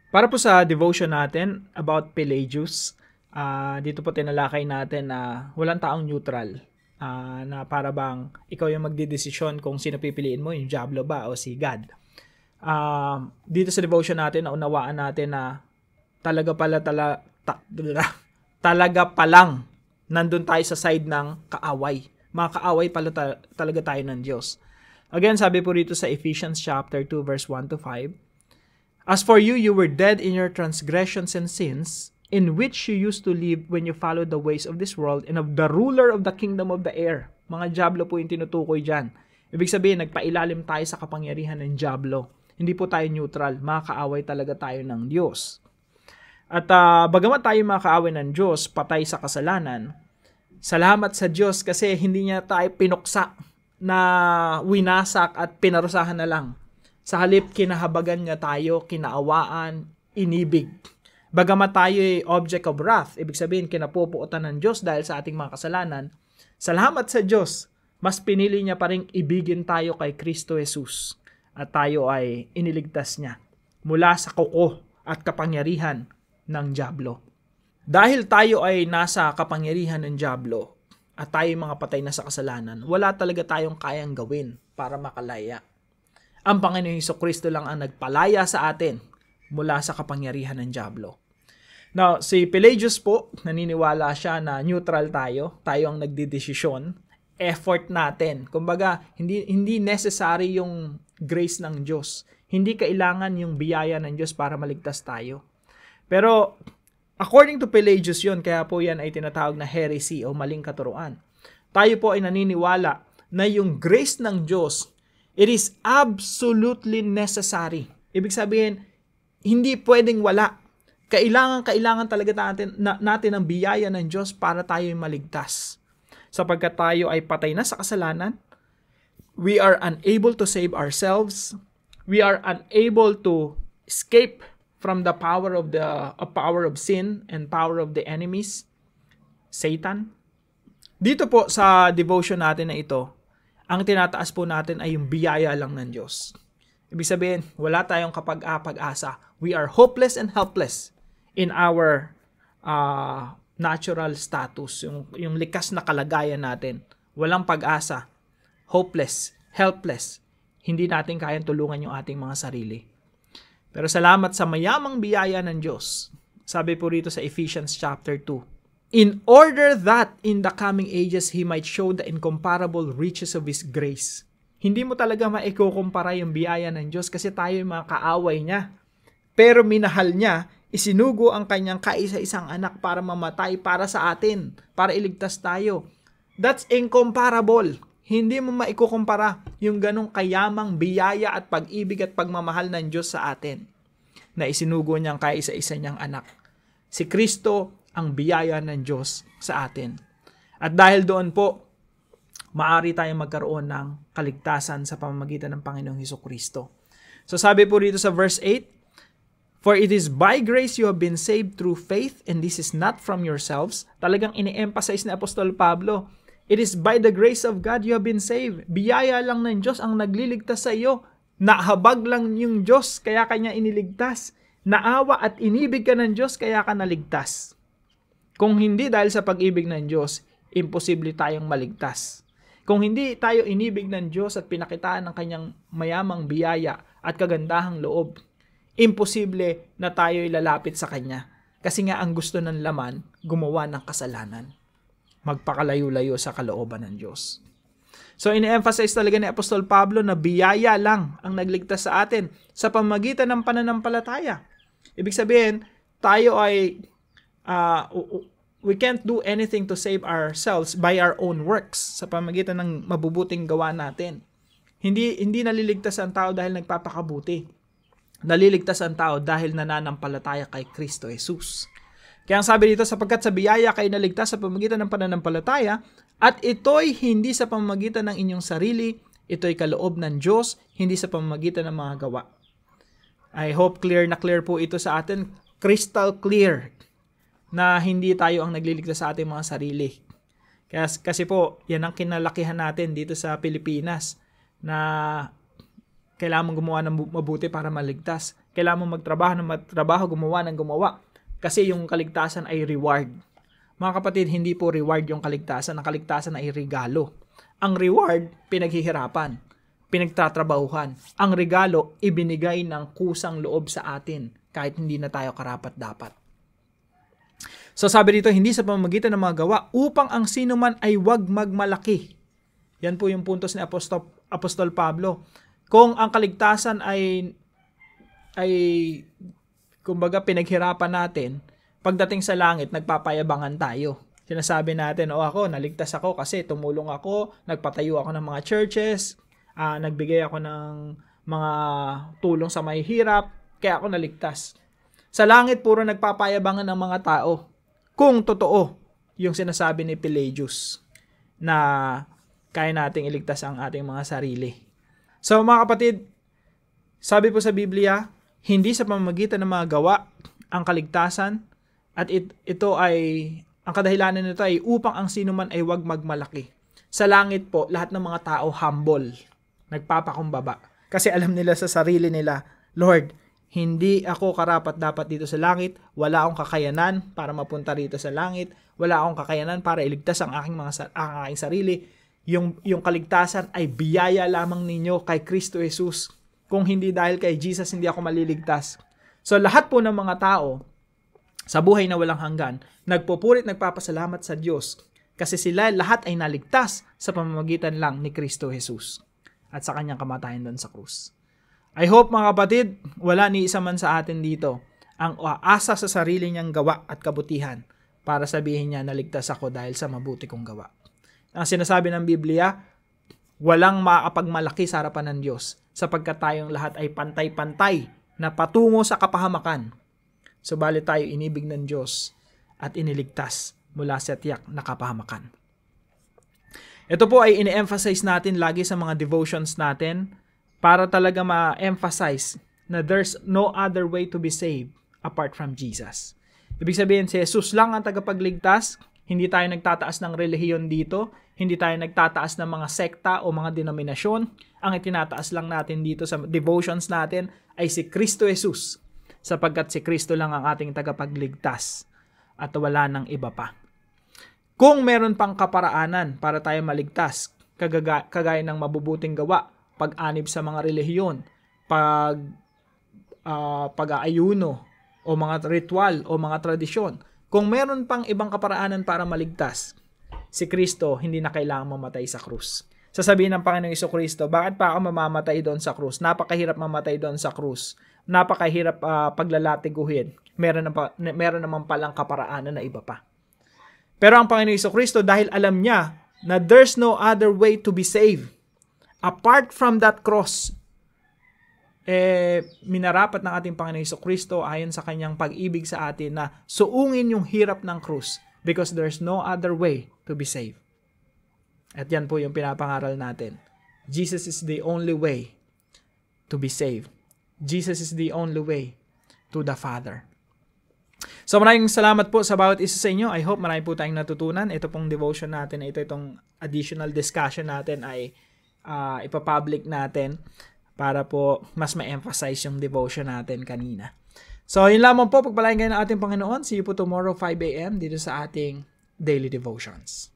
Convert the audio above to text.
Para po sa devotion natin about Pelagius, dito po tinalakay natin na walang taong neutral. Na para bang ikaw yung magdidesisyon kung sino pipiliin mo, yung Diablo ba o si God. Dito sa devotion natin, naunawaan natin na talaga palang nandun tayo sa side ng kaaway. Mga kaaway pala talaga tayo ng Diyos. Again, sabi po rito sa Ephesians chapter 2 verse 1 to 5, "As for you, you were dead in your transgressions and sins, in which you used to live when you followed the ways of this world and of the ruler of the kingdom of the air." Mga Diablo po yung tinutukoy dyan. Ibig sabihin, nagpailalim tayo sa kapangyarihan ng Diablo. Hindi po tayo neutral. Mga kaaway talaga tayo ng Diyos. At bagamat tayo mga kaaway ng Diyos, patay sa kasalanan, salamat sa Diyos kasi hindi niya tayo pinuksa na winasak at pinarusahan na lang. Sa halip, kinahabagan niya tayo, kinaawaan, inibig. Bagamat tayo ay object of wrath, ibig sabihin kinapupuotan ng Diyos dahil sa ating mga kasalanan, salamat sa Diyos, mas pinili niya pa rin ibigin tayo kay Kristo Jesus at tayo ay iniligtas niya mula sa kuko at kapangyarihan ng Diablo. Dahil tayo ay nasa kapangyarihan ng Diablo at tayo mga patay na sa kasalanan, wala talaga tayong kayang gawin para makalaya. Ang Panginoong Hesukristo lang ang nagpalaya sa atin mula sa kapangyarihan ng Diablo. Now, si Pelagius po, naniniwala siya na neutral tayo ang nagdidesisyon, effort natin. Kumbaga, hindi necessary yung grace ng Diyos. Hindi kailangan yung biyaya ng Diyos para maligtas tayo. Pero, according to Pelagius yun, kaya po yan ay tinatawag na heresy o maling katuruan. Tayo po ay naniniwala na yung grace ng Diyos, it is absolutely necessary. Ibig sabihin, hindi pwedeng wala. Kailangan talaga natin ang biyaya ng Diyos para tayo maligtas. Sapagkat tayo ay patay na sa kasalanan, we are unable to save ourselves, we are unable to escape from the power of sin and power of the enemies, Satan. Dito po sa devotion natin na ito, ang tinataas po natin ay yung biyaya lang ng Diyos. Ibig sabihin, wala tayong pag-asa. We are hopeless and helpless in our natural status, yung likas na kalagayan natin. Walang pag-asa, hopeless, helpless. Hindi natin kayang tulungan yung ating mga sarili. Pero salamat sa mayamang biyaya ng Diyos. Sabi po rito sa Ephesians chapter 2, "In order that in the coming ages He might show the incomparable riches of His grace." Hindi mo talaga maikukumpara yung biyaya ng Diyos kasi tayo yung mga kaaway niya. Pero minahal niya, isinugo ang kanyang kaisa-isang anak para mamatay para sa atin, para iligtas tayo. That's incomparable. Hindi mo maikukumpara yung ganong kayamang biyaya at pag-ibig at pagmamahal ng Diyos sa atin na isinugo niyang kaisa-isa niyang anak. Si Kristo ang biyaya ng Diyos sa atin. At dahil doon po, maaari tayong magkaroon ng kaligtasan sa pamamagitan ng Panginoong Hesukristo. So sabi po rito sa verse 8, "For it is by grace you have been saved through faith, and this is not from yourselves." Talagang ini-emphasize ni Apostol Pablo, it is by the grace of God you have been saved. Biyaya lang ng Diyos ang nagliligtas sa iyo. Nahabag lang yung Diyos, kaya kanya iniligtas. Naawa at inibig ka ng Diyos, kaya ka naligtas. Kung hindi dahil sa pag-ibig ng Diyos, imposible tayong maligtas. Kung hindi tayo inibig ng Diyos at pinakitaan ng kanyang mayamang biyaya at kagandahang loob, imposible na tayo ilalapit sa Kanya. Kasi nga ang gusto ng laman, gumawa ng kasalanan. Magpakalayo-layo sa kalooban ng Diyos. So, ini-emphasize talaga ni Apostol Pablo na biyaya lang ang nagligtas sa atin sa pamamagitan ng pananampalataya. Ibig sabihin, tayo ay we can't do anything to save ourselves by our own works sa pamamagitan ng mabubuting gawa natin. Hindi naliligtas ang tao dahil nagpapakabuti. Naliligtas ang tao dahil nananampalataya kay Kristo Jesus. Kaya ang sabi dito, sapagkat sa biyaya kayo naligtas sa pamamagitan ng pananampalataya, at ito'y hindi sa pamamagitan ng inyong sarili, ito'y kaloob ng Diyos, hindi sa pamamagitan ng mga gawa. I hope clear na clear po ito sa atin, crystal clear, na hindi tayo ang nagliligtas sa ating mga sarili. Kasi po, yan ang kinalakihan natin dito sa Pilipinas, na kailangan mong gumawa ng mabuti para maligtas. Kailangan mo magtrabaho, gumawa ng gumawa. Kasi yung kaligtasan ay reward. Mga kapatid, hindi po reward yung kaligtasan. Ang kaligtasan ay regalo. Ang reward, pinaghihirapan, pinagtatrabahuhan. Ang regalo, ibinigay ng kusang loob sa atin kahit hindi na tayo karapat-dapat. So sabi dito, hindi sa pamamagitan ng mga gawa upang ang sino man ay wag magmalaki. Yan po yung puntos ni Apostol Pablo. Kung ang kaligtasan ay kumbaga pinaghirapan natin, pagdating sa langit, nagpapayabangan tayo. Sinasabi natin, ako, naligtas ako kasi tumulong ako, nagpatayo ako ng mga churches, nagbigay ako ng mga tulong sa may hirap, kaya ako naligtas. Sa langit, puro nagpapayabangan ng mga tao. Kung totoo yung sinasabi ni Pelagius na kaya nating iligtas ang ating mga sarili. So mga kapatid, sabi po sa Biblia, hindi sa pamamagitan ng mga gawa ang kaligtasan at ito ay, ang kadahilanan nito ay upang ang sino man ay wag magmalaki. Sa langit po, lahat ng mga tao humble, nagpapakumbaba. Kasi alam nila sa sarili nila, Lord, hindi ako karapat-dapat dito sa langit, wala akong kakayanan para mapunta rito sa langit, wala akong kakayanan para iligtas ang aking sarili. Yung kaligtasan ay biyaya lamang ninyo kay Kristo Jesus. Kung hindi dahil kay Jesus, hindi ako maliligtas. So lahat po ng mga tao sa buhay na walang hanggan, nagpupurit, nagpapasalamat sa Diyos kasi sila lahat ay naligtas sa pamamagitan lang ni Kristo Jesus at sa kanyang kamatayan doon sa krus. I hope mga kapatid, wala ni isa man sa atin dito ang aasa sa sarili niyang gawa at kabutihan para sabihin niya naligtas ako dahil sa mabuti kong gawa. Ang sinasabi ng Biblia, walang makakapagmalaki sa harapan ng Diyos sapagkat tayong lahat ay pantay-pantay na patungo sa kapahamakan. Subalit tayo inibig ng Diyos at iniligtas mula sa tiyak na kapahamakan. Ito po ay ini-emphasize natin lagi sa mga devotions natin para talaga ma-emphasize na there's no other way to be saved apart from Jesus. Ibig sabihin, si Jesus lang ang tagapagligtas. Hindi tayo nagtataas ng relihiyon dito. Hindi tayo nagtataas ng mga sekta o mga denominasyon. Ang itinataas lang natin dito sa devotions natin ay si Kristo Jesus. Sapagkat si Kristo lang ang ating tagapagligtas at wala nang iba pa. Kung meron pang kaparaanan para tayo maligtas, kagaya ng mabubuting gawa, pag-anib sa mga relihiyon, pag-aayuno o mga ritual o mga tradisyon, kung meron pang ibang kaparaanan para maligtas, si Kristo hindi na kailangang mamatay sa krus. Sasabihin ng Panginoong Jesucristo, bakit pa ako mamamatay doon sa krus? Napakahirap mamatay doon sa krus. Napakahirap paglalatiguhin. Meron naman palang kaparaanan na iba pa. Pero ang Panginoong Jesucristo, dahil alam niya na there's no other way to be saved apart from that cross, minarapat ng ating Panginoong Jesucristo ayon sa kanyang pag-ibig sa atin na suungin yung hirap ng krus because there's no other way to be saved. At yan po yung pinapangaral natin. Jesus is the only way to be saved. Jesus is the only way to the Father. So maraming salamat po sa bawat isa sa inyo. I hope marami po tayong natutunan. Ito pong devotion natin, itong additional discussion natin ay ipapublic natin para po mas ma-emphasize yung devotion natin kanina. So yun lamang po, pagpalain kayo ng ating Panginoon. See you po tomorrow 5 a.m. dito sa ating Daily Devotions.